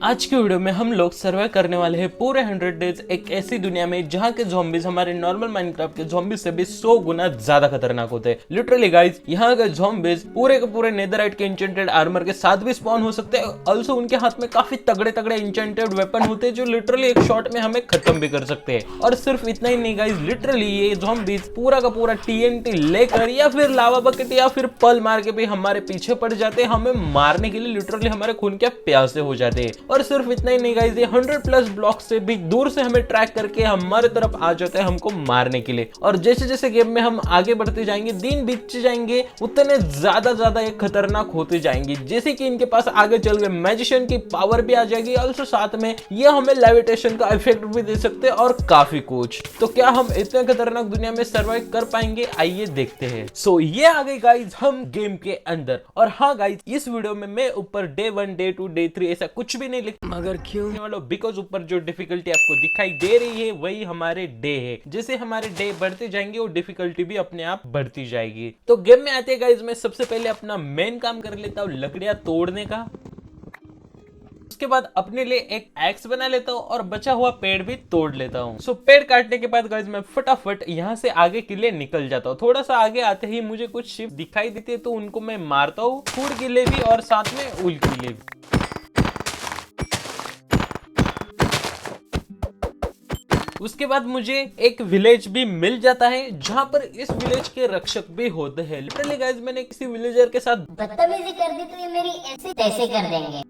आज के वीडियो में हम लोग सर्वाइव करने वाले हैं पूरे 100 डेज एक ऐसी दुनिया में जहाँ के ज़ॉम्बीज हमारे नॉर्मल माइनक्राफ्ट के ज़ॉम्बीज से भी 100 गुना ज्यादा खतरनाक होते हैं। लिटरली गाइस, यहाँ के ज़ॉम्बीज पूरे के पूरे नेदरराइट के इंचेंटेड आर्मर के साथ भी स्पॉन हो सकते हैं। ऑल्सो उनके हाथ में काफी तगड़े तगड़े इंचेंटेड वेपन होते हैं जो लिटरली एक शॉट में हमें खत्म भी कर सकते हैं। और सिर्फ इतना ही नहीं गाइस, लिटरली ये ज़ॉम्बीज पूरा का पूरा TNT लेकर या फिर लावा बकेट या फिर पल मार के भी हमारे पीछे पड़ जाते हैं, हमें मारने के लिए लिटरली हमारे खून के प्यासे हो जाते हैं। और सिर्फ इतना ही नहीं गाइस, ये 100+ ब्लॉक से भी दूर से हमें ट्रैक करके हमारे तरफ आ जाते हैं हमको मारने के लिए। और जैसे जैसे गेम में हम आगे बढ़ते जाएंगे, दिन बीतते जाएंगे, उतने ज्यादा ये खतरनाक होते जाएंगे। जैसे कि इनके पास आगे चल गए मैजिशियन की पावर भी आ जाएगी, ऑल्सो साथ में ये हमें लेविटेशन का इफेक्ट भी दे सकते हैं और काफी कुछ। तो क्या हम इतने खतरनाक दुनिया में सर्वाइव कर पाएंगे? आइए देखते हैं। सो ये आ गए गाइस हम गेम के अंदर। और हाँ गाइस, इस वीडियो में मैं ऊपर डे 1 डे 2 डे 3 ऐसा कुछ भी नहीं लिख, मगर क्यों वालों, बिकॉज ऊपर जो डिफिकल्टी आपको दिखाई दे रही है वही हमारे डे है। जैसे हमारे डे बढ़ते जाएंगे वो डिफिकल्टी भी अपने आप बढ़ती जाएगी। तो गेम में आते गाइस, मैं सबसे पहले अपना मेन काम कर लेता हूँ लकड़ियां तोड़ने का। उसके बाद अपने लिए एक एक्स बना लेता हूँ और बचा हुआ पेड़ भी तोड़ लेता हूँ। सो पेड़ काटने के बाद गाइस मैं फटाफट यहाँ से आगे के लिए निकल जाता हूँ। थोड़ा सा आगे आते ही मुझे कुछ शिप दिखाई देते हैं तो उनको मैं मारता हूँ, फूड के लिए भी और साथ में उल के लिए भी। उसके बाद मुझे एक विलेज भी मिल जाता है जहाँ पर इस विलेज के रक्षक भी होते हैं। लिटरली गाइस, मैंने किसी विलेजर के साथ बदतमीजी कर दी तो ये मेरी ऐसे तैसे कर देंगे।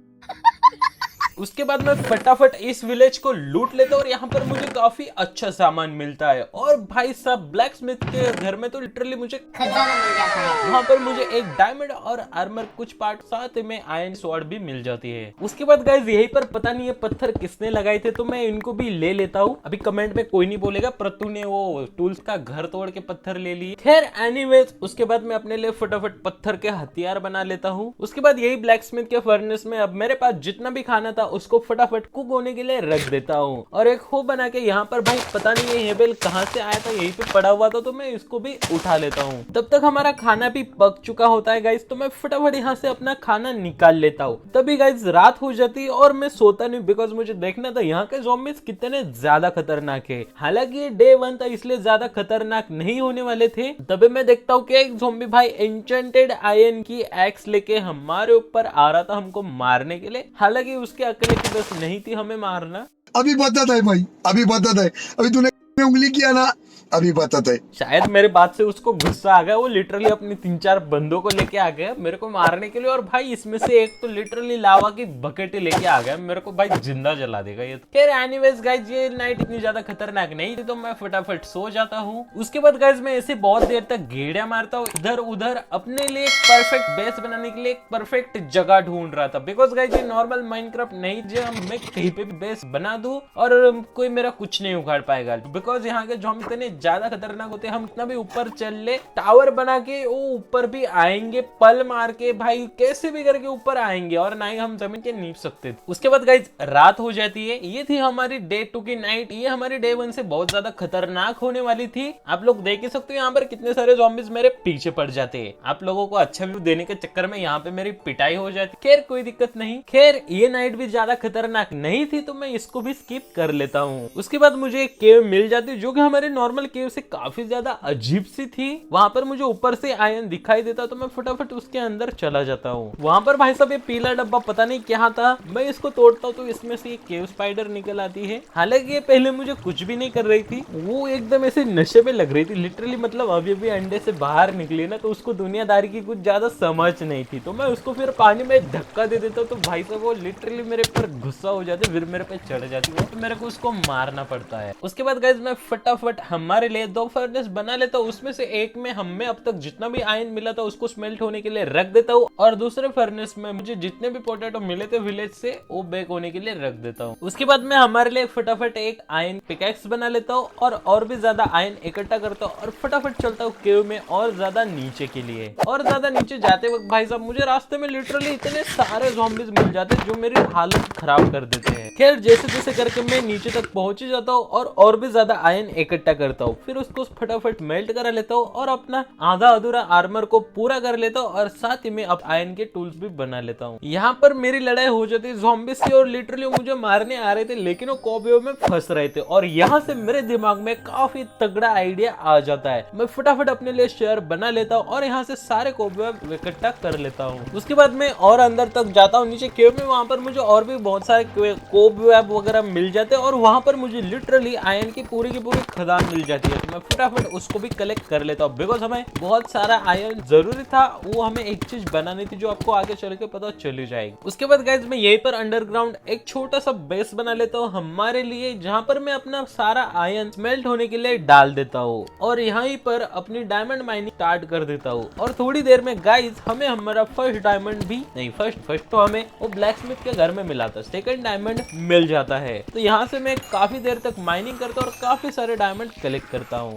उसके बाद मैं फटाफट इस विलेज को लूट लेता हूँ और यहाँ पर मुझे काफी अच्छा सामान मिलता है। और भाई साहब, ब्लैक स्मिथ के घर में तो लिटरली मुझे खजाना मिल जाता है। वहाँ पर मुझे एक डायमंड और आर्मर कुछ पार्ट, साथ में आयरन स्वॉर्ड भी मिल जाती है। उसके बाद गाइस यहीं पर पता नहीं ये पत्थर किसने लगाए थे तो मैं इनको भी ले लेता हूँ। अभी कमेंट में कोई नहीं बोलेगा प्रतु ने वो टूल्स का घर तोड़ के पत्थर ले लिए। खैर एनीवेज, उसके बाद मैं अपने लिए फटाफट पत्थर के हथियार बना लेता हूँ। उसके बाद यही ब्लैक स्मिथ के फर्नेस में अब मेरे पास जितना भी खाना था उसको फटाफट कुक होने के लिए रख देता हूँ। और एक हो बना के यहाँ पर भाई पता नहीं ये हेबल कहाँ से आया था, यहीं पे पड़ा हुआ था तो मैं इसको भी उठा लेता हूँ। तब तक हमारा खाना भी पक चुका होता है गाइस, तो मैं फटाफट यहाँ से अपना खाना निकाल लेता हूँ। तभी गाइस रात हो जाती है और मैं सोता नहीं, बिकॉज मुझे देखना था यहाँ के ज़ॉम्बीज कितने ज्यादा खतरनाक है। हालांकि ये डे 1 था इसलिए ज्यादा खतरनाक नहीं होने वाले थे। तभी मैं देखता हूँ कि एक ज़ॉम्बी भाई एन्चेंटेड आयरन की एक्स लेके हमारे ऊपर आ रहा था हमको मारने के लिए। हालांकि उसके अकेले की बस नहीं थी हमें मारना। अभी बताता है भाई, अभी बताता है। अभी तूने उंगली किया ना, अभी बताता है। शायद मेरे बात से उसको गुस्सा आ गया, वो लिटरली अपनी 3-4 बंदों को लेके आ गया मेरे को मारने के लिए। और भाई इसमें से एक तो लिटरली लावा की बकेट लेके आ गया, मेरे को भाई जिंदा जला देगा ये। खैर एनीवेज गाइस, ये नाइट इतनी ज्यादा खतरनाक नहीं थी तो मैं फटाफट सो जाता हूँ। उसके बाद गाइस मैं ऐसे बहुत देर तक गेड़िया मारता हूँ इधर उधर, अपने लिए एक परफेक्ट बेस बनाने के लिए एक परफेक्ट जगह ढूंढ रहा था। बिकॉज गाइस ये नॉर्मल माइनक्राफ्ट नहीं, जो मैं कहीं पे भी बेस बना दूं और कोई मेरा कुछ नहीं उखाड़ पाएगा। बिकॉज यहाँ के ज़ॉम्बी इतने ज्यादा खतरनाक होते हैं, हम इतना भी ऊपर चल ले, टावर बना के वो ऊपर भी आएंगे, पल मार के भाई कैसे भी करके ऊपर आएंगे और ना ही हम जमीन के नीप सकते थे। उसके बाद गाइस रात हो जाती है। ये थी हमारी डे 2 की नाइट। ये हमारी डे 1 से बहुत ज्यादा खतरनाक होने वाली थी। आप लोग देख ही सकते हो यहाँ पर कितने सारे ज़ॉम्बीज मेरे पीछे पड़ जाते हैं। आप लोगों को अच्छा व्यू देने के चक्कर में यहाँ पे मेरी पिटाई हो जाती। खैर कोई दिक्कत नहीं। खैर ये नाइट भी ज्यादा खतरनाक नहीं थी तो मैं इसको भी स्किप कर लेता हूँ। उसके बाद मुझे एक केव मिल जाती जो कि हमारे नॉर्मल केव से काफी ज्यादा अजीब सी थी। वहां पर मुझे ऊपर से आयरन दिखाई देता तो मैं फटाफट उसके अंदर चला जाता हूँ। वहां पर भाई साहब ये पीला डब्बा पता नहीं क्या था, मैं इसको तोड़ता हूँ तो इसमें से एक केव स्पाइडर निकल आती है। हालांकि ये पहले मुझे कुछ भी नहीं कर रही थी, वो एकदम ऐसे नशे में लग रही थी लिटरली। मतलब अभी अंडे से बाहर निकली ना तो उसको दुनियादारी की कुछ ज्यादा समझ नहीं थी, तो मैं उसको फिर पानी में धक्का दे देता हूँ तो भाई साहब वो लिटरली मेरे पर गुस्सा हो जाती, फिर मेरे पे चढ़ जाती है, तो मेरे को उसको मारना पड़ता है। उसके बाद गाइस मैं फटाफट हमारे लिए 2 फर्नेस बना लेता हूँ। उसमें से एक में हमें अब तक जितना भी आयरन मिला था उसको स्मेल्ट होने के लिए रख देता हूँ और दूसरे फर्नेस में मुझे जितने भी पोटैटो मिले थे विलेज से वो बेक होने के लिए रख देता हूँ। उसके बाद मैं हमारे लिए फटाफट एक आयरन पिकैक्स बना लेता हूँ और भी ज्यादा आयरन इकट्ठा करता हूँ और फटाफट चलता हूँ केव में और ज्यादा नीचे के लिए। और ज्यादा नीचे जाते वक्त भाई साहब मुझे रास्ते में लिटरली इतने सारे ज़ॉम्बीज मिल जाते जो मेरी हालत खराब कर देते हैं। खैर जैसे जैसे करके मैं नीचे तक पहुंच जाता हूँ और भी ज्यादा आयरन इकट्ठा करता लेता हूँ, फिर उसको फटाफट मेल्ट करा लेता हूँ और अपना आधा अधूरा आर्मर को पूरा कर लेता हूँ और साथ ही में अब आयरन के टूल्स भी बना लेता हूँ। यहाँ पर मेरी लड़ाई हो जाती है ज़ॉम्बी से और लिटरली मुझे मारने आ रहे थे लेकिन वो कॉबवेब में फंस रहे थे और यहाँ से मेरे दिमाग में काफी तगड़ा आइडिया आ जाता है। मैं फटाफट अपने लिए शेयर बना लेता हूँ और यहाँ से सारे कॉबवेब इकट्ठा कर लेता हूँ। उसके बाद मैं और अंदर तक जाता हूँ नीचे केव में, वहां पर मुझे और भी बहुत सारे कॉबवेब वगैरह मिल जाते हैं और वहां पर मुझे लिटरली आयरन की पूरी खदान मिल जाती है। तो मैं फटाफट उसको भी कलेक्ट कर लेता हूँ बिकॉज हमें बहुत सारा आयरन जरूरी था, वो हमें एक चीज बनानी थी जो आपको आगे चल के पता चली जाएगी। उसके बाद गाइज मैं यहीं पर अंडरग्राउंड एक छोटा सा बेस बना लेता हूँ हमारे लिए, जहाँ पर मैं अपना सारा आयरन स्मेल्ट होने के लिए डाल देता हूँ और यहाँ पर अपनी डायमंड माइनिंग स्टार्ट कर देता हूँ। और थोड़ी देर में गाइज हमें हमारा फर्स्ट डायमंड भी नहीं, फर्स्ट तो हमें वो ब्लैक स्मिथ के घर में मिला था, सेकंड डायमंड मिल जाता है। तो यहाँ से मैं काफी देर तक माइनिंग करता हूँ और काफी सारे डायमंड कलेक्ट करता हूँ।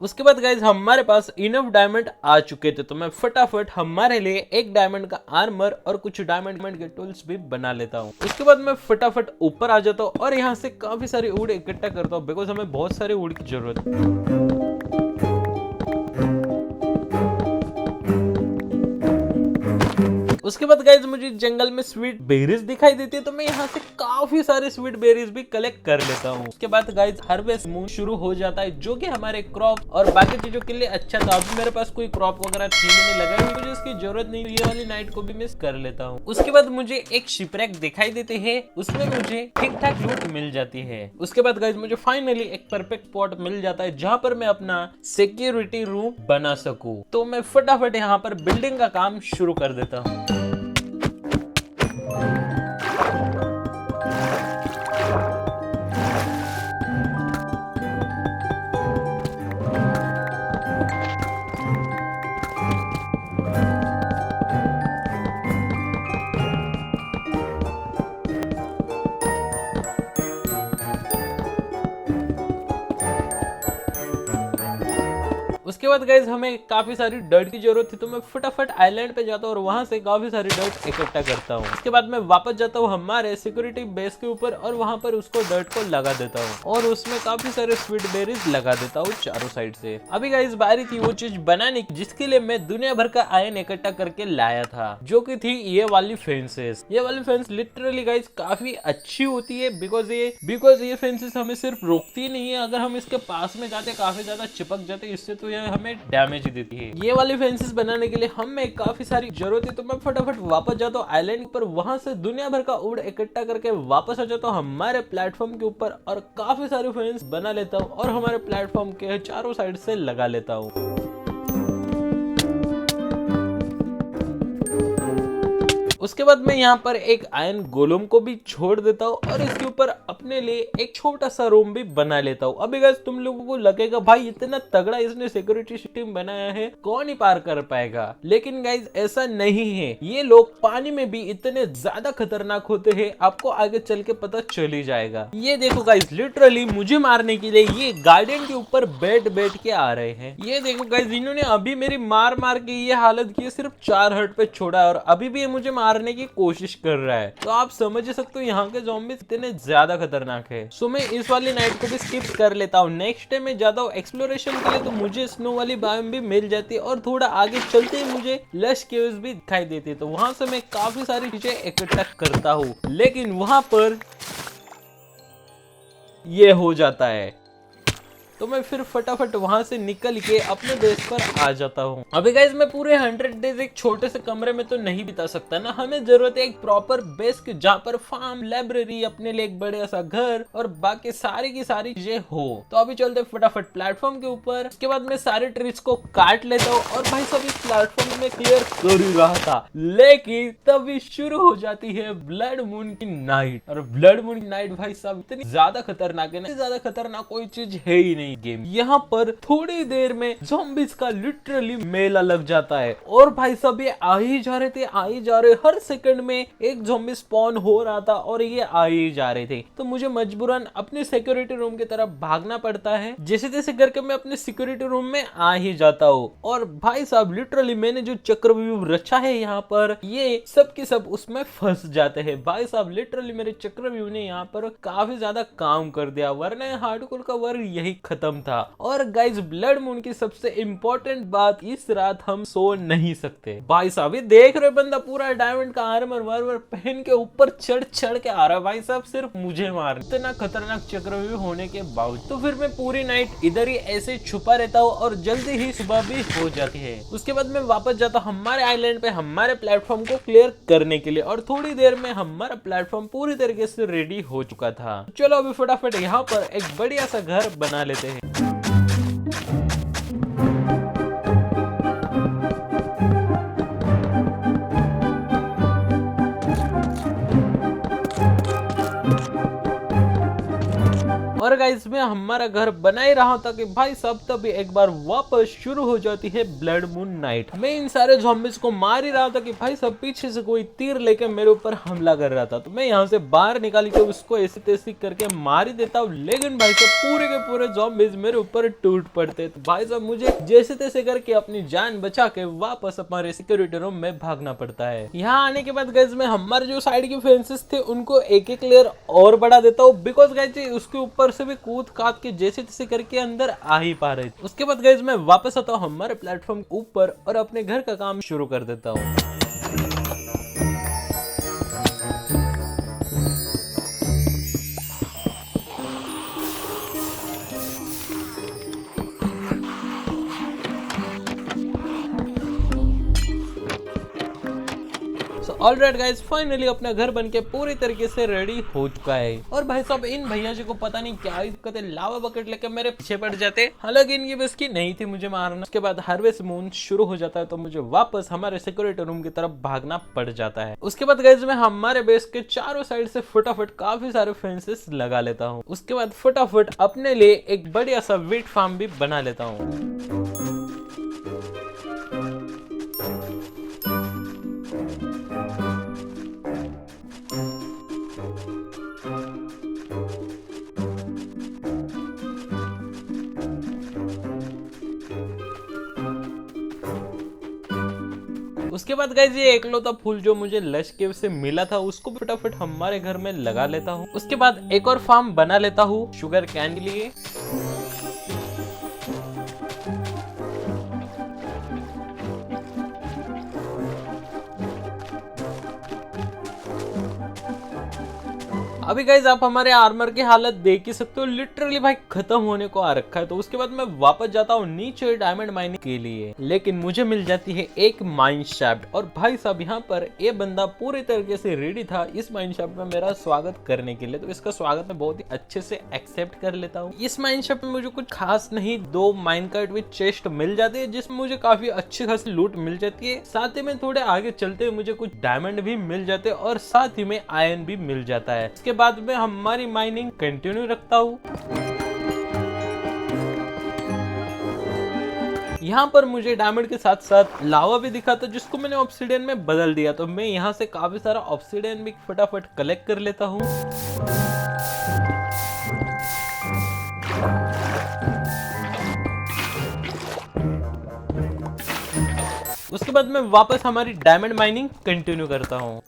उसके बाद गाइज हमारे पास इनफ डायमंड आ चुके थे, तो मैं फटाफट हमारे लिए एक डायमंड का आर्मर और कुछ डायमंड के टूल्स भी बना लेता हूँ। उसके बाद मैं फटाफट ऊपर आ जाता हूँ और यहाँ से काफी सारी वुड इकट्ठा करता हूँ बिकॉज हमें बहुत सारे वुड की जरूरत है। उसके बाद गाइज मुझे जंगल में स्वीट बेरीज दिखाई देती है, तो मैं यहाँ से काफी सारे स्वीट बेरीज भी कलेक्ट कर लेता हूँ। उसके बाद गाइज हार्वेस्ट मून शुरू हो जाता है जो कि हमारे क्रॉप और बाकी चीजों के लिए अच्छा था। अभी मेरे पास कोई क्रॉप वगैरह थी नहीं, लगा मुझे इसकी जरूरत नहीं, ये वाली नाइट को भी मिस कर लेता हूँ। उसके बाद मुझे एक शिपरेक दिखाई देते है, उसमें मुझे ठीक ठाक लूट मिल जाती है। उसके बाद गाइज मुझे फाइनली एक परफेक्ट स्पॉट मिल जाता है जहाँ पर मैं अपना सिक्योरिटी रूम बना सकूं। तो मैं फटाफट यहाँ पर बिल्डिंग का काम शुरू कर देता हूँ। उसके बाद गाइज हमें काफी सारी डर्ट की जरूरत थी, तो मैं फटाफट आइलैंड पे जाता हूँ और वहां से काफी सारी डर्ट इकट्ठा करता हूँ। उसके बाद मैं वापस जाता हूँ हमारे सिक्योरिटी बेस के ऊपर और वहां पर उसको डर्ट को लगा देता हूँ और उसमें काफी सारे स्वीट बेरीज लगा देता हूँ चारों साइड से। अभी गाइज बारी थी वो चीज बनाने की जिसके लिए मैं दुनिया भर का आयरन इकट्ठा करके लाया था, जो की थी ये वाली फेंसेस। ये वाली फेंस लिटरली गाइज काफी अच्छी होती है बिकॉज ये फेंसेस हमें सिर्फ रोकती नहीं है, अगर हम इसके पास में जाते काफी ज्यादा चिपक जाते, इससे तो ये हमें डैमेज देती है। ये वाली फेंसेस बनाने के लिए हमें काफी सारी जरूरत है, तो मैं फटाफट वापस जाता हूँ आइलैंड पर, वहां से दुनिया भर का वुड इकट्ठा करके वापस आ जाता हूँ हमारे प्लेटफॉर्म के ऊपर और काफी सारी फेंस बना लेता हूँ और हमारे प्लेटफॉर्म के चारों साइड से लगा लेता हूँ। उसके बाद मैं यहाँ पर एक आयरन गोलम को भी छोड़ देता हूँ और इसके ऊपर अपने लिए एक छोटा सा रूम भी बना लेता हूँ। अभी गाइस तुम लोगों को लगेगा भाई इतना तगड़ा इसने सिक्योरिटी सिस्टम बनाया है, कौन ही पार कर पाएगा, लेकिन गाइस ऐसा नहीं है। ये लोग पानी में भी इतने ज्यादा खतरनाक होते हैं, आपको आगे चल के पता चल ही जाएगा। ये देखो गाइस लिटरली मुझे मारने के लिए ये गार्डन के ऊपर बैठ के आ रहे हैं। ये देखो गाइस इन्होंने अभी मेरी मार के ये हालत की, सिर्फ 4 हर्ट पे छोड़ा और अभी भी ये मुझे मारने की कोशिश कर रहा है। तो आप समझ सकते हो यहाँ के ज़ॉम्बीज़ इतने ज्यादा खतरनाक है। सो मैं इस वाली नाइट को भी स्किप कर लेता हूँ। नेक्स्ट डे में जाता हूँ एक्सप्लोरेशन के लिए, तो मुझे स्नो वाली बायोम भी मिल जाती है और थोड़ा आगे चलते ही मुझे लश केव्स भी दिखाई देती है, तो वहां से मैं काफी सारी चीजें इकट्ठा करता हूँ, लेकिन वहां पर ये हो जाता है तो मैं फिर फटाफट वहां से निकल के अपने बेस पर आ जाता हूँ। अभी गाइज मैं पूरे 100 डेज एक छोटे से कमरे में तो नहीं बिता सकता ना, हमें जरूरत है एक प्रॉपर बेस की जहाँ पर फार्म, लाइब्रेरी, अपने लिए एक बड़ा सा घर और बाकी सारी की सारी चीजें हो। तो अभी चलते फटाफट प्लेटफॉर्म के ऊपर। उसके बाद मैं सारे ट्रीज को काट लेता हूँ और भाई सब इस प्लेटफॉर्म में क्लियर कर ही रहा था, लेकिन तभी शुरू हो जाती है ब्लड मून की नाइट। और ब्लड मून की नाइट भाई सब इतनी ज्यादा खतरनाक है ना, ज्यादा खतरनाक कोई चीज है ही नहीं। नई गेम। यहाँ पर थोड़ी देर में ज़ॉम्बीज का लिटरली मेला लग जाता है और भाई साहब ये आ ही जा रहे थे, आ ही जा रहे, हर सेकंड में एक ज़ॉम्बी स्पॉन हो रहा था और ये आ ही जा रहे थे। तो मुझे मजबूरन अपने सिक्योरिटी रूम की तरफ भागना पड़ता है। जैसे तैसे करके मैं अपने सिक्योरिटी रूम में आ ही जाता हूँ और भाई साहब लिटरली मैंने जो चक्रव्यूह रचा है यहाँ पर, ये सब के सब उसमें फंस जाते हैं। भाई साहब लिटरली मेरे चक्रव्यूह ने यहाँ पर काफी ज्यादा काम कर दिया, वरना हार्डकोर का वर्ग यही खत्म था। और गाइज ब्लड मून की सबसे इम्पोर्टेंट बात, इस रात हम सो नहीं सकते। भाई साहब ये देख रहे बंदा पूरा डायमंड का आर्मर वार्मर पहन के ऊपर चढ़ चढ़ के आ रहा है भाई साहब सिर्फ मुझे मार। इतना खतरनाक चक्रव्यूह होने के बावजूद तो फिर मैं पूरी नाइट इधर ही ऐसे छुपा रहता हूँ और जल्दी ही सुबह भी हो जाती है। उसके बाद मैं वापस जाता हूँ हमारे आइलैंड पे हमारे प्लेटफॉर्म को क्लियर करने के लिए और थोड़ी देर में हमारा प्लेटफॉर्म पूरी तरीके से रेडी हो चुका था। चलो अभी फटाफट यहाँ पर एक बढ़िया सा घर बना लेते हैं। और गाइस मैं हमारा घर बना ही रहा था कि भाई सब तभी एक बार वापस शुरू हो जाती है ब्लड मून नाइट। मैं इन सारे ज़ॉम्बीज को मार ही रहा था कि भाई सब पीछे से कोई तीर लेके मेरे ऊपर हमला कर रहा था। तो मैं यहाँ से बाहर निकाल के उसको ऐसी तैसी करके मार ही देता हूँ, लेकिन भाई सब पूरे के पूरे ज़ॉम्बीज मेरे ऊपर टूट पड़ते। तो भाई साहब मुझे जैसे तैसे करके अपनी जान बचा के वापस हमारे सिक्योरिटी रूम में भागना पड़ता है। यहाँ आने के बाद गाइस मैं हमारे जो साइड के फेंसेस थे उनको एक एक लेयर और बढ़ा देता हूँ, बिकॉज गाइस उसके ऊपर से भी कूद काट के जैसे तैसे करके अंदर आ ही पा रहे थे। उसके बाद गाइस मैं वापस आता हूँ हमारे प्लेटफॉर्म ऊपर और अपने घर का काम शुरू कर देता हूँ। ऑलराइट गाइस फाइनली अपना घर बनके पूरी तरीके से रेडी हो चुका है। और भाई साहब इन भैया जी को पता नहीं क्या दिक्कत है, लावा बकेट लेके मेरे पीछे पड़ जाते। हालांकि इनकी बस की नहीं थी मुझे मारना। उसके बाद हार्वेस्ट मून शुरू हो जाता है तो मुझे वापस हमारे सिक्योरिटी रूम की तरफ भागना पड़ जाता है। उसके बाद गाइस मैं हमारे बेस के चारों साइड से फटाफट काफी सारे फेंसेस लगा लेता हूँ। उसके बाद फटाफट अपने लिए एक बढ़िया सा वीट फार्म भी बना लेता हूँ। उसके बाद गाइस ये एकलौता फूल जो मुझे लश केव से मिला था उसको फटाफट हमारे घर में लगा लेता हूँ। उसके बाद एक और फार्म बना लेता हूँ शुगर कैन के लिए। अभी गाइज आप हमारे आर्मर की हालत देख ही सकते हो, लिटरली भाई खत्म होने को आ रखा है। तो उसके बाद मैं वापस जाता हूँ नीचे डायमंड माइनिंग के लिए, लेकिन मुझे मिल जाती है एक माइन शाफ्ट। और भाई साहब यहाँ पर ये बंदा पूरी तरीके से रेडी था इस माइन शाफ्ट में मेरा स्वागत करने के लिए। तो इसका स्वागत मैं बहुत ही अच्छे से एक्सेप्ट कर लेता हूँ। इस माइन शाफ्ट में मुझे कुछ खास नहीं, 2 माइन कार्ट विद चेस्ट मिल जाती है जिसमें मुझे काफी अच्छी खासी लूट मिल जाती है। साथ ही में थोड़े आगे चलते हुए मुझे कुछ डायमंड भी मिल जाते हैं और साथ ही में आयरन भी मिल जाता है। इसके बाद में हमारी माइनिंग कंटिन्यू रखता हूँ। यहाँ पर मुझे डायमंड के साथ साथ लावा भी दिखा था जिसको मैंने ऑब्सिडियन में बदल दिया। तो मैं यहाँ से काफी सारा ऑब्सिडियन भी फटाफट कलेक्ट कर लेता हूँ। उसके बाद मैं वापस हमारी डायमंड माइनिंग कंटिन्यू करता हूँ।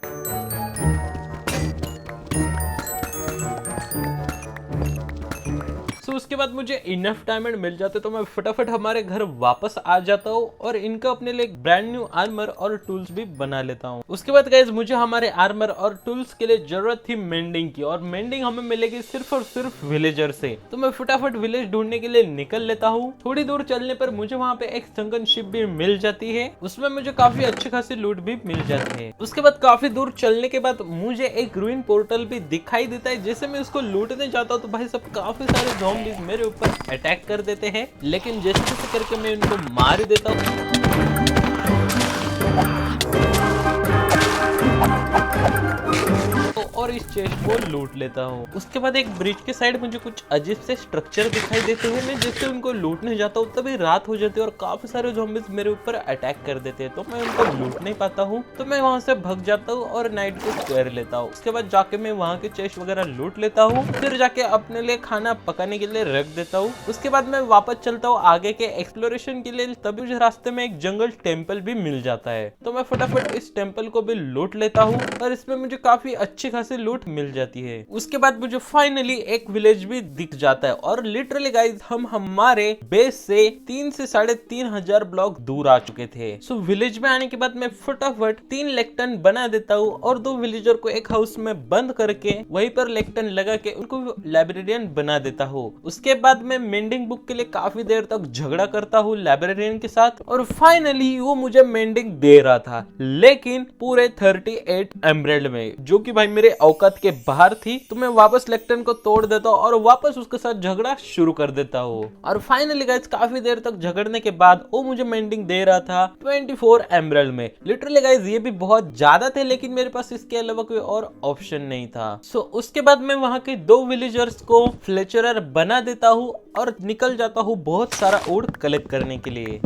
उसके बाद मुझे इनफ डायमंड मिल जाते तो मैं फटाफट हमारे घर वापस आ जाता हूँ और इनका अपने लिए ब्रांड न्यू आर्मर और टूल्स भी बना लेता हूँ। उसके बाद गाइस मुझे हमारे आर्मर और टूल्स के लिए जरूरत थी मेंडिंग की, और मेंडिंग हमें मिलेगी सिर्फ और सिर्फ विलेजर से। तो मैं फटाफट विलेज ढूंढने के लिए निकल लेता हूँ। थोड़ी दूर चलने पर मुझे वहाँ पे एक संगन शिप भी मिल जाती है, उसमें मुझे काफी अच्छी खासी लूट भी मिल जाती है। उसके बाद काफी दूर चलने के बाद मुझे एक रूइन पोर्टल भी दिखाई देता है। जैसे मैं उसको लूटने जाता हूँ तो भाई सब काफी सारे ज़ॉम्बीज मेरे ऊपर अटैक कर देते हैं, लेकिन जैसे तैसे करके मैं उनको मार ही देता हूँ। और इस चेस्ट को लूट लेता हूँ। उसके बाद एक ब्रिज के साइड मुझे कुछ अजीब से स्ट्रक्चर दिखाई देते हैं। मैं जैसे उनको लूटने जाता हूँ तभी रात हो जाती है और काफी सारे ज़ॉम्बीज मेरे ऊपर अटैक कर देते हैं, तो मैं उनको लूट नहीं पाता हूँ। तो मैं वहाँ से भाग जाता हूँ और नाइट को कर लेता हूँ। उसके बाद जाके मैं वहाँ के चेस्ट वगैरह लूट लेता हूँ, फिर जाके अपने लिए खाना पकाने के लिए रख देता हूँ। उसके बाद मैं वापस चलता हूँ आगे के एक्सप्लोरेशन के लिए। तभी मुझे रास्ते में एक जंगल टेम्पल भी मिल जाता है, तो मैं फटाफट इस टेम्पल को भी लूट लेता हूँ और इसमें मुझे काफी अच्छी खासी लूट मिल जाती है। उसके बाद मुझे फाइनली एक विलेज भी दिख जाता है और लिटरली गाइज हम हमारे बेस से 3 से 3,500 ब्लॉक दूर आ चुके थे। सो विलेज में आने के बाद मैं फटाफट 3 लेक्टन बना देता हूँ और 2 विलेजर को एक हाउस में बंद करके वहीं पर लेक्टन लगा के उनको लाइब्रेरियन बना देता हूँ। उसके बाद मैं मेंडिंग बुक के लिए काफी देर तक झगड़ा करता हूँ लाइब्रेरियन के साथ और फाइनली वो मुझे मेंडिंग दे रहा था, लेकिन पूरे 38 एमराल्ड में, जो कि भाई मेरे औकात के बाहर थी। तो मैं वापस लेक्टन को तोड़ देता हूँ और वापस उसके साथ झगड़ा शुरू कर देता हूँ और फाइनली गाइस काफी देर तक झगड़ने के बाद वो मुझे मेंडिंग दे रहा था 24 एमराल्ड में। लिटरली गाइस ये भी बहुत ज्यादा थे, लेकिन मेरे पास इसके अलावा कोई और ऑप्शन नहीं था। सो उसके बाद मैं वहां के 2 विलेजर्स को फ्लेचरर बना देता हूँ और निकल जाता हूँ बहुत सारा वुड कलेक्ट करने के लिए।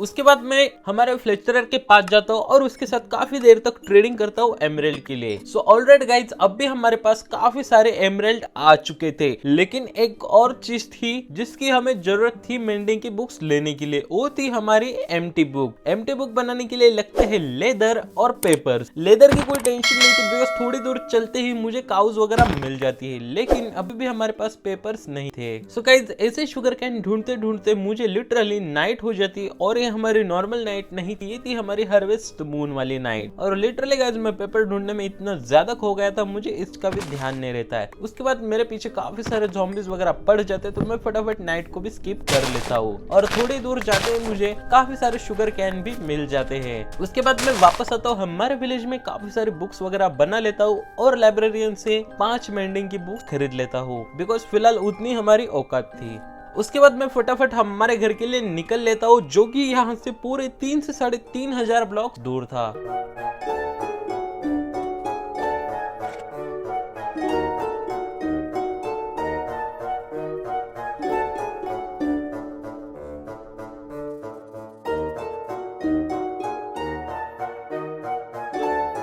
उसके बाद मैं हमारे फ्लेचरर के पास जाता हूँ और उसके साथ काफी देर तक ट्रेडिंग करता हूँ एमराल्ड के लिए। सो ऑलराइट गाइज, अब भी हमारे पास काफी सारे एमराल्ड आ चुके थे, लेकिन एक और चीज थी जिसकी हमें जरूरत थी मेंडिंग की बुक्स लेने के लिए। वो थी हमारी एम्प्टी बुक। एम्प्टी बुक बनाने के लिए लगते हैं लेदर और पेपर्स। लेदर की कोई टेंशन नहीं थी बिकॉज थोड़ी दूर चलते ही मुझे काउज वगैरह मिल जाती है, लेकिन अभी भी हमारे पास पेपर्स नहीं थे। सो गाइज ऐसे शुगर कैन ढूंढते ढूंढते मुझे लिटरली नाइट हो जाती और ये हमारी नॉर्मल नाइट नहीं थी, ये थी हमारी हार्वेस्ट मून वाली नाइट। और लिटरली गाइस मैं पेपर ढूंढने में इतना ज्यादा खो गया था, मुझे इसका भी ध्यान नहीं रहता है। उसके बाद मेरे पीछे काफी सारे ज़ॉम्बीज वगैरह पड़ जाते, तो मैं फटाफट नाइट को भी स्किप कर लेता हूँ और थोड़ी दूर जाते मुझे काफी सारे शुगर कैन भी मिल जाते हैं। उसके बाद मैं वापस आता हूँ हमारे विलेज में, काफी सारी बुक्स वगैरह बना लेता हूँ और लाइब्रेरियन से 5 मेंडिंग की बुक्स खरीद लेता हूँ बिकॉज फिलहाल उतनी हमारी औकात थी। उसके बाद मैं फटाफट हमारे घर के लिए निकल लेता हूँ, जो कि यहाँ से पूरे 3 से 3,500 ब्लॉक दूर था।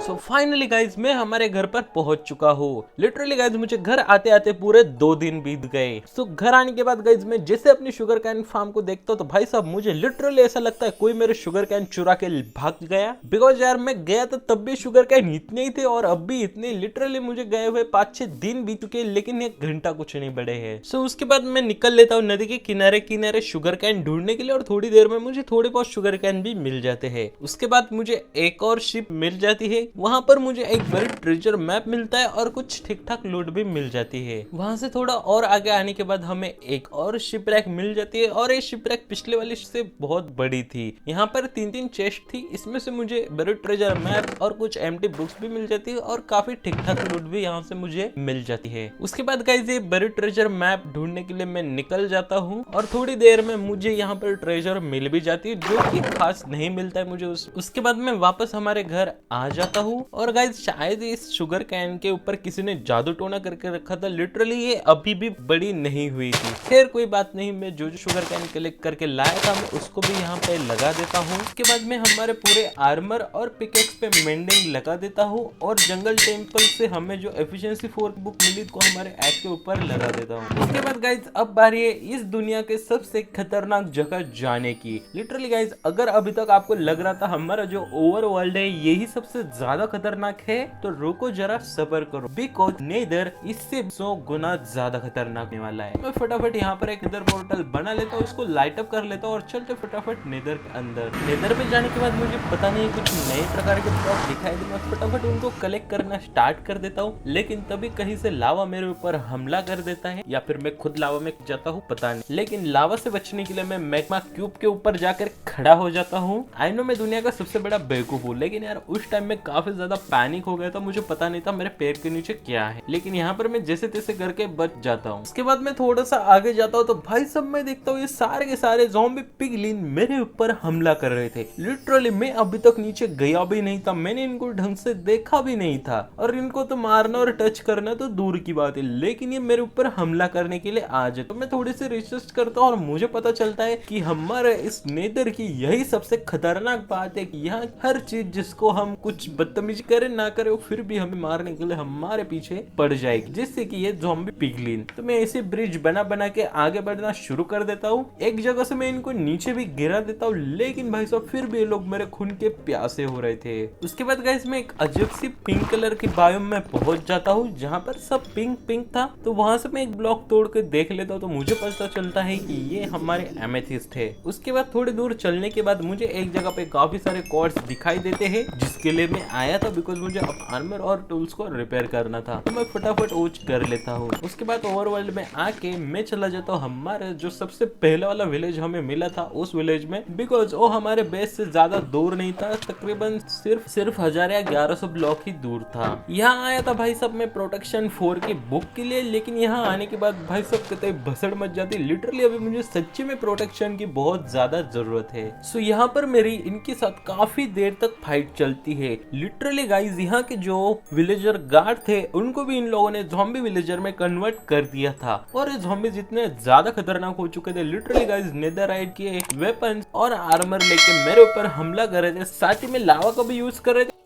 सो फाइनली गाइज मैं हमारे घर पर पहुंच चुका हूँ। लिटरली गाइज मुझे घर आते आते पूरे 2 दिन बीत गए। सो घर आने के बाद गाइज मैं जैसे अपनी शुगर कैन फार्म को देखता हूँ तो भाई साहब मुझे लिटरली ऐसा लगता है कोई मेरे शुगर कैन चुरा के भाग गया। बिकॉज यार मैं गया तो तब भी शुगर कैन इतने ही थे और अब भी इतने। लिटरली मुझे गए हुए 5-6 दिन बीत चुके, लेकिन 1 घंटा कुछ नहीं बढ़े हैं। सो उसके बाद मैं निकल लेता हूँ नदी के किनारे किनारे शुगर कैन ढूंढने के लिए और थोड़ी देर में मुझे थोड़े बहुत शुगर कैन भी मिल जाते हैं। उसके बाद मुझे एक और शिप मिल जाती है, वहां पर मुझे एक बड़ी ट्रेजर मैप मिलता है और कुछ ठीक ठाक लूट भी मिल जाती है। वहां से थोड़ा और आगे आने के बाद हमें एक और शिपरैक मिल जाती है और ये शिपरैक पिछले वाली से बहुत बड़ी थी। यहाँ पर 3-3 चेस्ट थी, इसमें से मुझे बड़ी ट्रेजर मैप और कुछ एम्प्टी बुक्स भी मिल जाती है और काफी ठीक ठाक लूट भी यहाँ से मुझे मिल जाती है। उसके बाद गाइस ये बड़ी ट्रेजर मैप ढूंढने के लिए मैं निकल जाता हूँ और थोड़ी देर में मुझे यहाँ पर ट्रेजर मिल भी जाती है, जो कि खास नहीं मिलता है मुझे। उसके बाद मैं वापस हमारे घर आ जाता हूँ और गाइस शायद इस शुगर कैन के ऊपर किसी ने जादू टोना करके रखा था। लिटरली ये अभी भी बड़ी नहीं हुई थी। खैर कोई बात नहीं, मैं जो शुगर कैन कलेक्ट करके लाया था मैं उसको भी यहाँ पे लगा देता हूँ। उसके बाद मैं हमारे पूरे आर्मर और पिकेक्स पे मेंडिंग लगा देता हूँ और जंगल टेम्पल से हमें जो एफिशिएंसी 4 बुक मिली को हमारे एक्ट के ऊपर लगा देता हूँ। उसके बाद गाइज अब बारी है इस दुनिया के सबसे खतरनाक जगह जाने की। लिटरली गाइज अगर अभी तक आपको लग रहा था हमारा जो ओवरवर्ल्ड है यही सबसे ज्यादा खतरनाक है, तो रुको जरा सब्र करो, बिकॉज नेदर इससे 100 गुना ज्यादा खतरनाक होने वाला है। मैं फटाफट यहाँ पर एक नेदर पोर्टल बना लेता हूँ, उसको लाइट अप कर लेता हूँ और चलते फटाफट नेदर के अंदर। नेदर पे जाने के बाद मुझे पता नहीं कुछ नए प्रकार के ब्लॉक दिखाई दे, मैं फटाफट उनको कलेक्ट करना स्टार्ट कर देता हूँ, लेकिन तभी कहीं से लावा मेरे ऊपर हमला कर देता है या फिर मैं खुद लावा में जाता हूँ पता नहीं। लेकिन लावा से बचने के लिए मैं मैग्मा क्यूब के ऊपर जाकर खड़ा हो जाता हूँ। आई नो मैं दुनिया का सबसे बड़ा बेवकूफ हूँ, लेकिन यार उस टाइम में काफी ज्यादा पैनिक हो गया था, मुझे पता नहीं था मेरे पैर के नीचे क्या है, लेकिन यहाँ पर मैं जैसे तैसे करके बच जाता हूँ। उसके बाद मैं थोड़ा सा आगे जाता हूँ तो भाई सब मैं देखता हूँ ये सारे के सारे ज़ॉम्बी पिगलिन मेरे ऊपर हमला कर रहे थे। लिटरली मैं अभी तक नीचे गया भी नहीं था, मैंने इनको ढंग से देखा भी नहीं था, और इनको तो मारना और टच करना तो दूर की बात है, लेकिन ये मेरे ऊपर हमला करने के लिए आ जाए। तो मैं थोड़ी सी रिसर्च करता हूँ और मुझे पता चलता है कि हमारे इस नेदर की यही सबसे खतरनाक बात है कि यहाँ हर चीज जिसको हम कुछ बदतमीजी करे ना करे वो फिर भी हमें मारने के लिए हमारे पीछे पड़ जाएगी, जिससे कि ये ज़ॉम्बी पिगलिन। तो मैं ऐसे ब्रिज बना बना के आगे बढ़ना शुरू कर देता हूँ। एक जगह से मैं इनको नीचे भी गिरा देता हूँ, लेकिन भाई साहब फिर भी ये लोग मेरे खून के प्यासे हो रहे थे। उसके बाद गाइस मैं एक अजीब सी पिंक कलर की बायोम में पहुंच जाता हूँ जहाँ पर सब पिंक पिंक था। तो वहां से मैं एक ब्लॉक तोड़ के देख लेता हूँ तो मुझे पता चलता है कि ये हमारे एमेथिस्ट थे। उसके बाद थोड़ी दूर चलने के बाद मुझे एक जगह पे काफी सारे कॉर्ड्स दिखाई देते हैं, जिसके लिए मैं आया था बिकॉज मुझे अब आर्मर और टूल्स को रिपेयर करना था। तो मैं फटाफट ओच कर लेता हूँ। उसके बाद ओवरवर्ल्ड में आके मैं चला जाता हूँ हमारे जो सबसे पहले वाला विलेज हमें मिला था उस विलेज में, बिकॉज वो हमारे बेस से ज्यादा दूर नहीं था, तकरीबन सिर्फ 1000 या 1100 ब्लॉक ही दूर था। यहाँ आया था भाई सब मैं प्रोटेक्शन 4 की बुक के लिए, लेकिन यहाँ आने के बाद भाई सब कहते भसड़ मच जाती। लिटरली अभी मुझे सच्ची में प्रोटेक्शन की बहुत ज्यादा जरूरत है। सो यहाँ पर मेरी इनके साथ काफी देर तक फाइट चलती है। लिटरली गाइज यहाँ के जो विलेजर गार्ड थे उनको भी इन लोगों ने ज़ॉम्बी विलेजर में कन्वर्ट कर दिया था, और ये ज़ॉम्बीज इतने ज्यादा खतरनाक हो चुके थे। लिटरली गाइज नेदरराइट के वेपन्स और आर्मर लेके मेरे ऊपर हमला कर रहे थे, साथ ही में लावा का भी यूज कर रहे थे।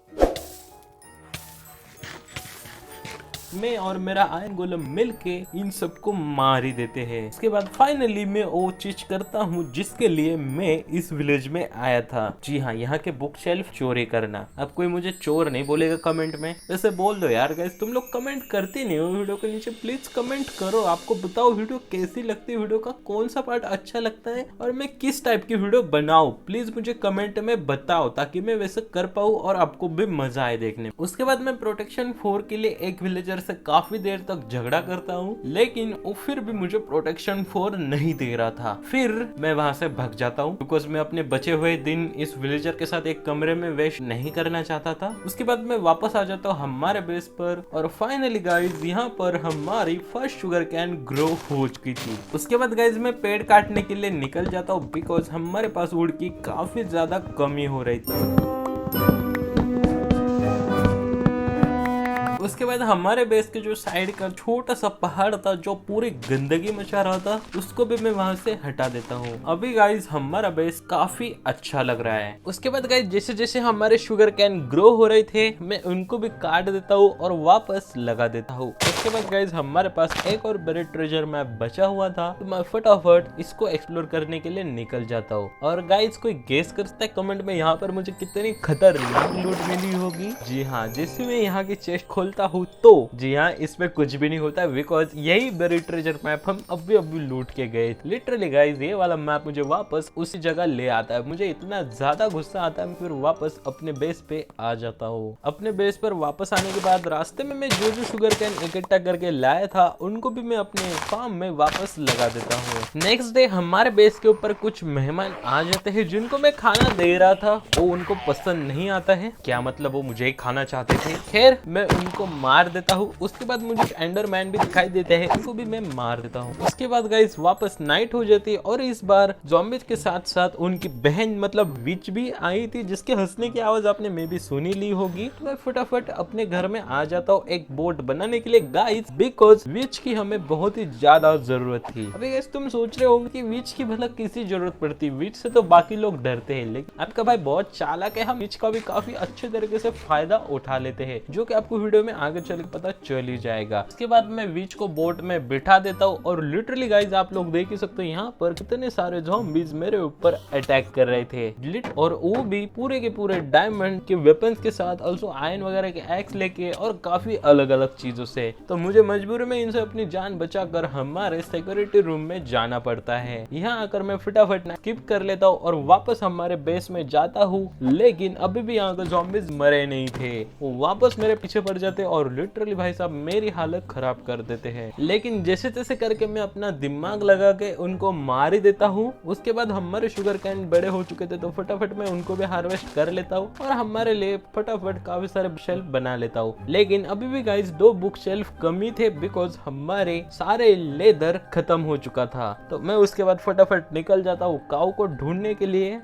मैं और मेरा आयरन गोलम मिलके इन सबको मार ही देते हैं। उसके बाद फाइनली मैं वो चीज करता हूँ जिसके लिए मैं इस विलेज में आया था। जी हाँ, यहाँ के बुक शेल्फ चोरी करना। अब कोई मुझे चोर नहीं बोलेगा कमेंट में, वैसे बोल दो यार गाइस, तुम लोग कमेंट करते नहीं हो वीडियो के नीचे, प्लीज कमेंट करो। आपको बताओ वीडियो कैसी लगती है, वीडियो का कौन सा पार्ट अच्छा लगता है और मैं किस टाइप की वीडियो बनाऊं, प्लीज मुझे कमेंट में बताओ ताकि मैं वैसे कर पाऊँ और आपको भी मजा आए देखने में। उसके बाद मैं प्रोटेक्शन 4 के लिए एक विलेजर से काफी देर तक झगड़ा करता हूँ, लेकिन वो फिर भी मुझे प्रोटेक्शन 4 नहीं दे रहा था। फिर मैं वहां से भाग जाता हूँ बिकॉज मैं अपने बचे हुए दिन इस विलेजर के साथ एक कमरे में वेस्ट नहीं करना चाहता था। उसके बाद मैं वापस आ जाता हूँ हमारे बेस पर, और फाइनली गाइज यहाँ पर हमारी फर्स्ट शुगर कैन ग्रो हो चुकी थी। उसके बाद गाइज मैं पेड़ काटने के लिए निकल जाता हूँ बिकॉज हमारे पास वुड की काफी ज्यादा कमी हो रही थी। उसके बाद हमारे बेस के जो साइड का छोटा सा पहाड़ था जो पूरी गंदगी मचा रहा था, उसको भी मैं वहां से हटा देता हूँ। अभी गाइज हमारा बेस काफी अच्छा लग रहा है। उसके बाद गाइज जैसे जैसे हमारे शुगर कैन ग्रो हो रहे थे मैं उनको भी काट देता हूँ और वापस लगा देता हूँ। उसके बाद गाइज हमारे पास एक और बड़े ट्रेजर मैप बचा हुआ था, तो मैं फटाफट इसको एक्सप्लोर करने के लिए निकल जाता हूँ। और गाइज कोई गेस कर सकता है कमेंट में यहाँ पर मुझे कितनी खतरनाक लूट मिली होगी? जी हाँ, जैसे मैं यहाँ की चेस्ट खोलता हूँ तो जी हाँ, इसमें कुछ भी नहीं होता बिकॉज यही बड़ी ट्रेजर मैप हम अभी लूट के गए। लिटरली गाइज ये वाला मैप मुझे वापस उसी जगह ले आता है। मुझे इतना ज्यादा गुस्सा आता है, फिर वापस अपने बेस पे आ जाता हूँ। अपने बेस पर वापस आने के बाद रास्ते में मैं जो शुगर कैन इकट्ठा करके लाया था उनको भी मैं अपने फार्म में वापस लगा देता हूँ। नेक्स्ट डे हमारे बेस के ऊपर कुछ मेहमान आ जाते हैं जिनको मैं खाना दे रहा था, वो उनको पसंद नहीं आता है। क्या मतलब, वो मुझे खाना चाहते थे। खैर मैं उनको मार देता हूँ। उसके बाद मुझे एंडरमैन भी दिखाई देते हैं, उनको भी मैं मार देता हूँ। उसके बाद गाइस वापस नाइट हो जाती है और इस बार ज़ॉम्बीज के साथ साथ उनकी बहन मतलब विच भी आई थी, जिसके हंसने की आवाज आपने मे भी सुनी ली होगी। तो मैं फटाफट अपने घर में आ जाता हूँ एक बोट बनाने के लिए गाइस, बिकॉज विच की हमें बहुत ही ज्यादा जरूरत थी। अभी गाइस तुम सोच रहे होंगे कि विच की भला किसी जरूरत पड़ती, विच से तो बाकी लोग डरते हैं, लेकिन आपका भाई बहुत चालाक है, हम विच का भी काफी अच्छे तरीके से फायदा उठा लेते हैं, जो कि आपको वीडियो में आगे चल के पता चल ही जाएगा। इसके बाद मैं विच को बोट में बिठा देता हूँ और लिटरली गाइस आप लोग देख ही सकते हो यहाँ पर कितने सारे ज़ॉम्बीज मेरे ऊपर अटैक कर रहे थे, और वो भी पूरे के पूरे डायमंड के वेपन्स के साथ, ऑल्सो आयरन वगैरह के एक्स लेके और काफी अलग अलग चीजों से। तो मुझे मजबूरी में इनसे अपनी जान बचाकर हमारे सिक्योरिटी रूम में जाना पड़ता है। यहाँ आकर मैं फटाफट स्किप कर लेता हूँ और वापस हमारे बेस में जाता हूँ, लेकिन अभी भी यहाँ के ज़ॉम्बीज मरे नहीं थे, वो वापस मेरे पीछे पड़ जाते और लिटरली भाई साहब मेरी हालत खराब कर देते हैं। लेकिन जैसे तैसे करके मैं अपना दिमाग लगा के उनको मार ही देता हूँ। उसके बाद हमारे शुगर कैन बड़े हो चुके थे तो फटाफट मैं उनको भी हार्वेस्ट कर लेता हूँ और हमारे लिए फटाफट काफी सारे शेल्फ बना लेता हूँ। लेकिन अभी भी गाइस 2 बुक शेल्फ कमी थे बिकॉज हमारे सारे लेदर खत्म हो चुका था। तो मैं उसके बाद फटाफट निकल जाता हूँ काऊ को ढूंढने के लिए।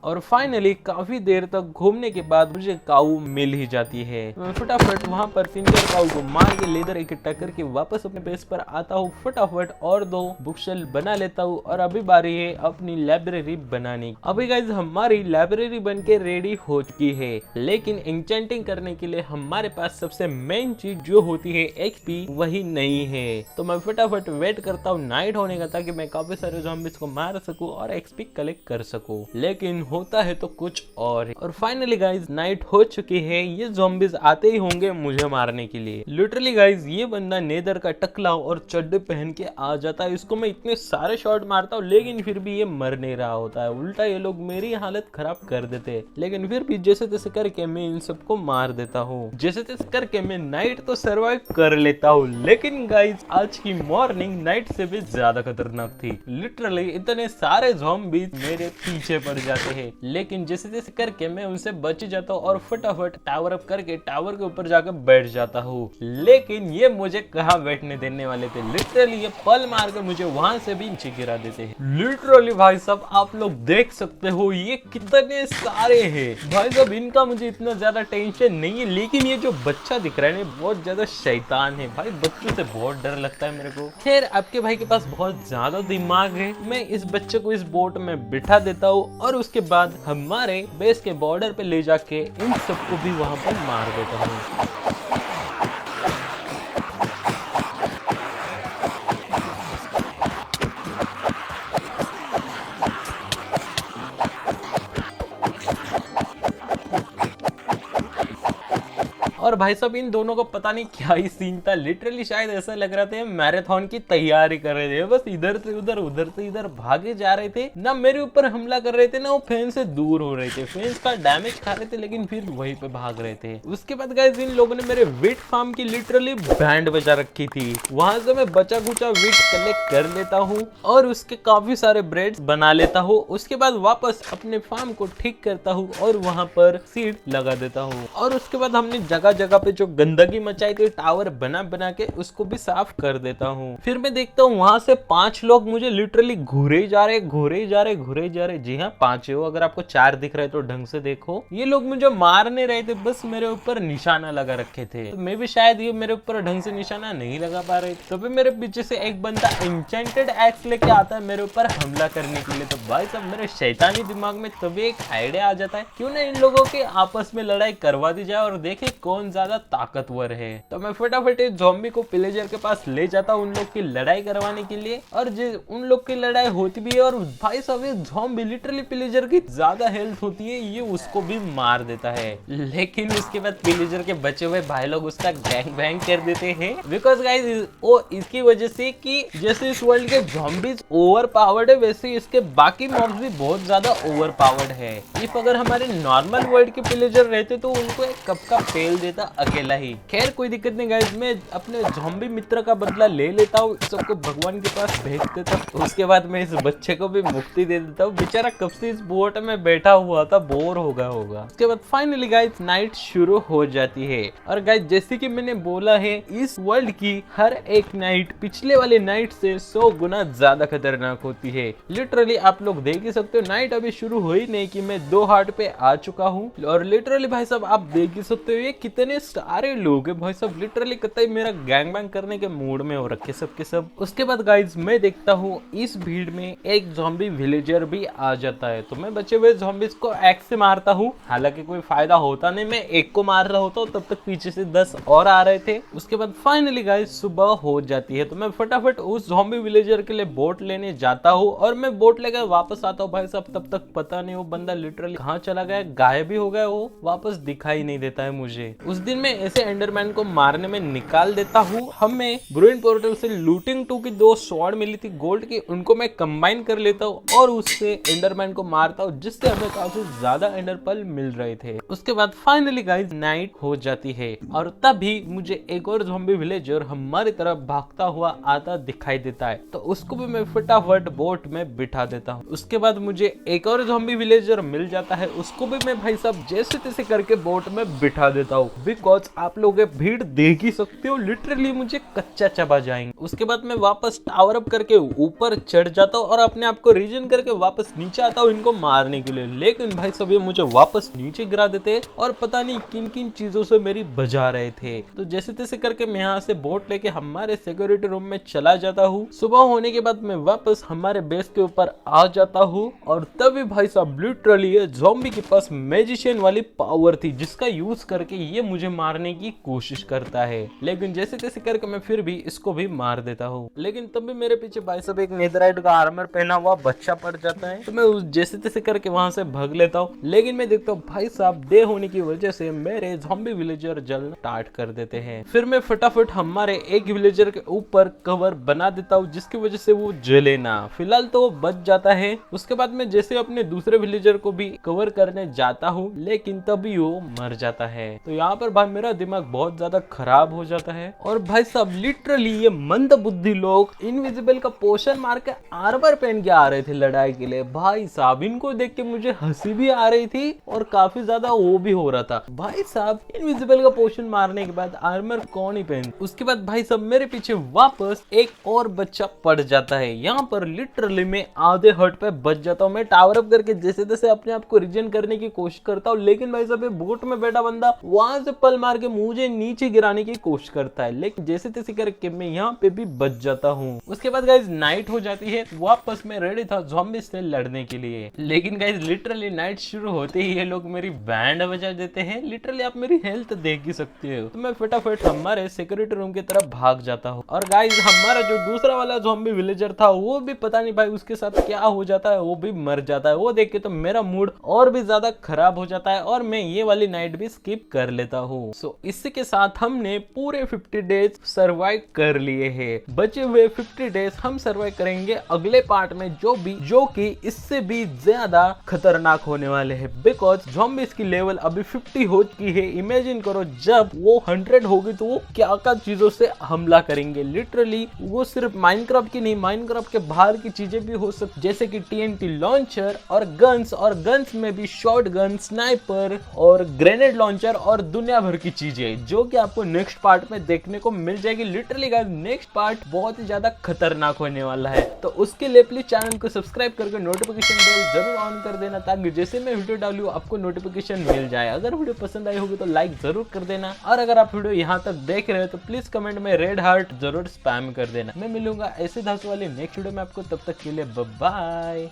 और फाइनली काफी देर तक घूमने के बाद मुझे काऊ मिल ही जाती है। मैं फटाफट वहां पर 3-4 काऊ को मार के लेदर इकट्ठा करके वापस अपने बेस पर आता हूँ। फटाफट और 2 बुकशेल्फ बना लेता हूँ और अभी बारी है अपनी लाइब्रेरी बनाने की। अभी गाइज हमारी लाइब्रेरी बनके रेडी हो चुकी है, लेकिन एन्चेंटिंग करने के लिए हमारे पास सबसे मेन चीज जो होती है एक्सपी वही नहीं है। तो मैं फटाफट वेट करता हूँ नाइट होने का ताकि मैं काफी सारे ज़ॉम्बीज को मार सकूं और एक्सपी कलेक्ट कर सकूं। लेकिन होता है तो कुछ और फाइनली गाइज नाइट हो चुकी है। ये ज़ॉम्बीज आते ही होंगे मुझे मारने के लिए। लिटरली गाइज ये बंदा नेदर का टकला और चड्डे पहन के आ जाता है। इसको मैं इतने सारे शॉट मारता हूँ लेकिन फिर भी ये मर नहीं रहा होता है। उल्टा ये लोग मेरी हालत खराब कर देते हैं। लेकिन फिर भी जैसे तैसे करके मैं इन सबको मार देता हूँ। जैसे तैसे करके मैं नाइट तो सर्वाइव कर लेता हूँ। लेकिन गाइज आज की मॉर्निंग नाइट से भी ज्यादा खतरनाक थी। लिटरली इतने सारे ज़ॉम्बीज मेरे पीछे पड़ जाते हैं, लेकिन जैसे जैसे करके मैं उनसे बच जाता हूँ और फटाफट टावर अप करके टावर के ऊपर जाकर बैठ जाता हूँ। लेकिन ये मुझे कहाँ बैठने देने वाले थे। लिटरली ये पल मार के मुझे वहां से भी नीचे गिरा देते हैं। लिटरली भाई साहब आप लोग देख सकते हो ये कितने सारे हैं। भाई साहब इनका मुझे इतना ज्यादा टेंशन नहीं है, लेकिन ये जो बच्चा दिख रहा है बहुत ज्यादा शैतान है। भाई बच्चों से बहुत डर लगता है मेरे को। खैर आपके भाई के पास बहुत ज्यादा दिमाग है। मैं इस बच्चे को इस बोट में बिठा देता हूँ और उसके बाद हमारे बेस के बॉर्डर पे ले जाके इन सबको भी वहां पर मार देता हूँ। और भाई साहब इन दोनों को पता नहीं क्या ही सीन था। लिटरली शायद ऐसा लग रहा था मैराथन की तैयारी कर रहे थे। बस इधर से उधर भागे जा रहे थे। ना मेरे ऊपर हमला कर रहे थे ना वो फैन से दूर हो रहे थे। फैंस का डैमेज खा रहे थे लेकिन फिर वहीं पे भाग रहे थे। उसके बाद गाइस इन लोगों ने मेरे वीट फार्म की लिटरली बैंड बजा रखी थी। वहां से मैं बचा कुचा वीट कलेक्ट कर लेता हूँ और उसके काफी सारे ब्रेड्स बना लेता हूँ। उसके बाद वापस अपने फार्म को ठीक करता हूँ और वहां पर सीड लगा देता हूँ। और उसके बाद हमने जगह जगह पे जो गंदगी मचाई थी टावर बना के उसको भी साफ कर देता हूँ। फिर मैं देखता हूँ वहां से 5 लोग मुझे लिटरली घूरे ही जा रहे। जी हाँ 5 हो, अगर आपको 4 दिख रहे तो ढंग से देखो। ये लोग मुझे मार नहीं रहे थे, बस मेरे ऊपर निशाना लगा रखे थे। तो मैं भी शायद ये मेरे ऊपर ढंग से निशाना नहीं लगा पा रहे। तो भी मेरे पीछे से एक बंदा एन्चेंटेड एक्स लेके आता है मेरे ऊपर हमला करने के लिए। तो भाई साहब मेरे शैतानी दिमाग में तभी एक आइडिया आ जाता है, क्यों ना इन लोगों के आपस में लड़ाई करवा दी जाए और देखे कौन ज्यादा ताकतवर है। तो मैं फटाफट इस ज़ॉम्बी को पिलेजर के पास ले जाता हूँ उन लोग की लड़ाई करवाने के लिए। और उन लोग की लड़ाई होती भी है और भाई साहब ये ज़ॉम्बी लिटरली पिलेजर की ज्यादा हेल्थ होती है, ये उसको भी मार देता है। लेकिन उसके बाद पिलेजर के बचे हुए भाई लोग उसका गैंग बैंग कर देते हैं। बिकॉज गाइस वो इसकी वजह से कि जैसे इस वर्ल्ड के ज़ॉम्बीज ओवर पावर्ड है वैसे इसके बाकी मॉब्स भी बहुत ज्यादा ओवर पावर्ड है। इफ अगर हमारे नॉर्मल वर्ल्ड के पिलेजर रहते तो उनको एक कप का पेल देता अकेला ही। खैर कोई दिक्कत नहीं गाइस, मैं अपने ज़ॉम्बी मित्र का बदला ले लेता हूँ, सबको भगवान के पास भेज देता हूँ। उसके बाद मैं इस बच्चे को भी मुक्ति दे देता हूँ। बेचारा कब से इस बोट में बैठा हुआ था, बोर हो गया होगा। उसके बाद फाइनली गाइस नाइट शुरू हो जाती है। और गाइस जैसे कि मैंने बोला है इस वर्ल्ड की हर एक नाइट पिछले वाले नाइट से 100 गुना ज्यादा खतरनाक होती है। लिटरली आप लोग देख ही सकते हो नाइट अभी शुरू हो ही नहीं कि मैं 2 हार्ट पे आ चुका हूँ। और लिटरली भाई साहब आप देख ही सकते हो ये कितने सारे लोग हैं भाई साहब। लिटरली कतई मेरा गैंग बैंग करने के मूड में हो रखे सबके सब। उसके बाद गाइज मैं देखता हूँ इस भीड़ में एक ज़ॉम्बी विलेजर भी आ जाता है। तो मैं बचे हुए ज़ॉम्बीज को एक्स से मारता हूँ, हालांकि कोई फायदा होता नहीं। मैं एक को मार रहा होता हूँ तब तक पीछे से 10 और आ रहे थे। उसके बाद फाइनली गाइज सुबह हो जाती है। तो मैं फटाफट उस ज़ॉम्बी विलेजर के लिए बोट लेने जाता हूँ और मैं बोट लेकर वापस आता हूँ। भाई साहब तब तक पता नहीं वो बंदा लिटरली कहाँ चला गया, गायब भी हो गया, वो वापस दिखाई नहीं देता है मुझे। उस दिन मैं ऐसे एंडरमैन को मारने में निकाल देता हूँ। हमें ब्रुइन पोर्टल से लूटिंग 2 की 2 स्वॉर्ड मिली थी गोल्ड की, उनको मैं कंबाइन कर लेता हूँ और उससे एंडरमैन को मारता हूँ, जिससे हमें काफी ज्यादा एंडर पर्ल मिल रहे थे। उसके बाद फाइनली गाइस नाइट हो जाती है और तभी मुझे एक और ज़ॉम्बी विलेजर हमारी तरफ भागता हुआ आता दिखाई देता है, तो उसको भी मैं फटाफट बोट में बिठा देता हूँ। उसके बाद मुझे एक और ज़ॉम्बी विलेजर मिल जाता है, उसको भी मैं भाई साहब जैसे तैसे करके बोट में बिठा देता हूँ, बिकॉज आप लोग भीड़ देख ही सकते हो, लिटरली मुझे कच्चा चबा जाएंगे। उसके बाद मैं वापस टावर अप करके ऊपर चढ़ जाता हूँ और अपने आप को रीजन करके वापस नीचे आता हूँ इनको मारने के लिए, लेकिन भाई सब ये मुझे वापस नीचे गिरा देते और पता नहीं किन किन चीजों से मेरी बजा रहे थे। तो जैसे तैसे करके मैं यहाँ से बोट लेके हमारे सिक्योरिटी रूम में चला जाता हूँ। सुबह होने के बाद मैं वापस हमारे बेस के ऊपर आ जाता हूँ और तभी भाई साहब लिटरली ये ज़ॉम्बी के पास मैजिशियन वाली पावर थी, जिसका यूज करके ये मुझे मारने की कोशिश करता है, लेकिन जैसे तैसे करके मैं फिर भी इसको भी मार देता हूँ। लेकिन तभी मेरे पीछे भाई साहब एक नेदराइट का आर्मर पहना हुआ बच्चा पड़ जाता है, तो मैं उस जैसे तैसे करके वहां से भाग लेता हूँ। लेकिन मैं देखता हूँ भाई साहब डे होने की वजह से मेरे ज़ॉम्बी विलेजर जलना स्टार्ट कर देते हैं। फिर मैं फटाफट हमारे एक विलेजर के ऊपर कवर बना देता हूँ, जिसकी वजह से वो जले ना। फिलहाल तो वो बच जाता है। उसके बाद मैं जैसे अपने दूसरे विलेजर को भी कवर करने जाता हूँ, लेकिन तभी वो मर जाता है। तो यहाँ पर भाई मेरा दिमाग बहुत ज्यादा खराब हो जाता है और भाई साहब लिटरली ये मंद बुद्धि लोग इनविजिबल का पोशन मार के आर्मर पहन के आ रहे थे लड़ाई के लिए। भाई साहब इनको देख के मुझे हंसी भी आ रही थी और काफी ज्यादा वो भी हो रहा था। भाई साहब इनविजिबल का पोशन मारने के बाद आर्मर कौन ही पहन। उसके बाद भाई साहब मेरे पीछे वापस एक और बच्चा पड़ जाता है। यहाँ पर लिटरली मैं आधे हर्ट पे बच जाता हूँ। मैं टावर अप करके जैसे तैसे अपने आप को रिजन करने की कोशिश करता हूँ, लेकिन भाई साहब बोट में बैठा बंदा वहां से पल मार के मुझे नीचे गिराने की कोशिश करता है, लेकिन जैसे तैसे करके मैं यहाँ पे भी बच जाता हूँ। उसके बाद गाइज नाइट हो जाती है। वापस मैं रेडी था ज़ॉम्बी से लड़ने के लिए, लेकिन गाइज लिटरली नाइट शुरू होते ही ये लोग मेरी बैंड बजा देते हैं। लिटरली आप मेरी हेल्थ देख ही सकते हो। तो मैं फटाफट हमारे सिक्योरिटी रूम की तरफ भाग जाता हूँ और गाइज हमारा जो दूसरा वाला ज़ॉम्बी विलेजर था वो भी पता नहीं भाई उसके साथ क्या हो जाता है, वो भी मर जाता है। वो देख के तो मेरा मूड और भी ज्यादा खराब हो जाता है और मैं ये वाली नाइट भी स्किप कर लेता हूँ। सो इसी के साथ हमने पूरे 50 डेज सर्वाइव कर लिए हैं। बचे हुए 50 डेज हम सर्वाइव करेंगे अगले पार्ट में, जो कि इससे भी ज्यादा खतरनाक होने वाले हैं, बिकॉज ज़ॉम्बीज की लेवल अभी 50 हो चुकी है। इमेजिन करो जब वो 100 होगी तो वो क्या क्या चीजों से हमला करेंगे। लिटरली वो सिर्फ माइनक्राफ्ट की नहीं, माइनक्राफ्ट के बाहर की चीजें भी हो सकती, जैसे कि TNT लॉन्चर और गन्स में भी शॉर्ट गन, स्नाइपर और ग्रेनेड लॉन्चर और दुनिया भर की चीजें, जो कि आपको नेक्स्ट पार्ट में देखने को मिल जाएगी। लिटरली गाइस नेक्स्ट पार्ट बहुत ही ज्यादा खतरनाक होने वाला है, तो उसके लिए प्लीज चैनल को सब्सक्राइब करके नोटिफिकेशन बेल जरूर ऑन कर देना, ताकि जैसे मैं वीडियो डालूं आपको नोटिफिकेशन मिल जाए। अगर वीडियो पसंद आई होगी तो लाइक जरूर कर देना, और अगर आप वीडियो यहाँ तक देख रहे हो तो प्लीज कमेंट में रेड हार्ट जरूर स्पैम कर देना। मैं मिलूंगा ऐसे धांसू वाले नेक्स्ट वीडियो में आपको, तब तक के लिए बाय बाय।